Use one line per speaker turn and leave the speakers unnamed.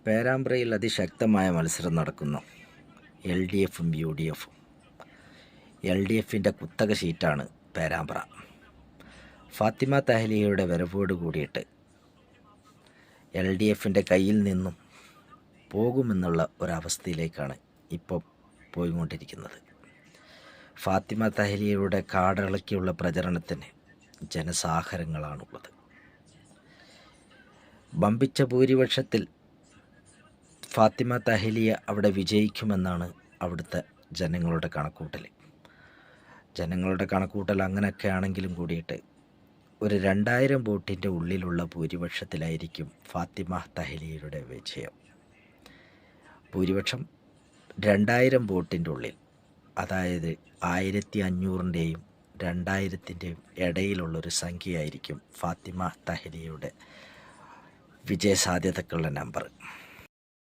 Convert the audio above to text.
പേരാമ്പ്രയിൽ അതിശക്തമായ മത്സരം നടക്കുന്നു. LDFും UDFും. LDFിൻ്റെ കുത്തക സീറ്റാണ് പേരാമ്പ്ര. ഫാത്തിമ തഹ്ലിയയുടെ വരവോട് കൂടിയിട്ട് LDFിൻ്റെ കയ്യിൽ നിന്നും പോകുമെന്നുള്ള ഒരവസ്ഥയിലേക്കാണ് ഇപ്പോൾ പോയിക്കൊണ്ടിരിക്കുന്നത്. ഫാത്തിമ തഹ്ലിയയുടെ കാടിളക്കിയുള്ള പ്രചരണത്തിന് ജനസാഗരങ്ങളാണുള്ളത്. വമ്പിച്ച ഭൂരിപക്ഷത്തിൽ ഫാത്തിമ തഹ്ലിയ അവിടെ വിജയിക്കുമെന്നാണ് അവിടുത്തെ ജനങ്ങളുടെ കണക്കൂട്ടൽ. ജനങ്ങളുടെ കണക്കൂട്ടൽ അങ്ങനെയൊക്കെ ആണെങ്കിലും കൂടിയിട്ട് ഒരു 2000 വോട്ടിൻ്റെ ഉള്ളിലുള്ള ഭൂരിപക്ഷത്തിലായിരിക്കും ഫാത്തിമ തഹ്ലിയയുടെ വിജയം. ഭൂരിപക്ഷം 2000 വോട്ടിൻ്റെ ഉള്ളിൽ, അതായത് 1500ൻ്റെയും 2000ൻ്റെയും ഇടയിലുള്ളൊരു സംഖ്യയായിരിക്കും ഫാത്തിമ തഹ്ലിയയുടെ വിജയസാധ്യതക്കുള്ള നമ്പർ.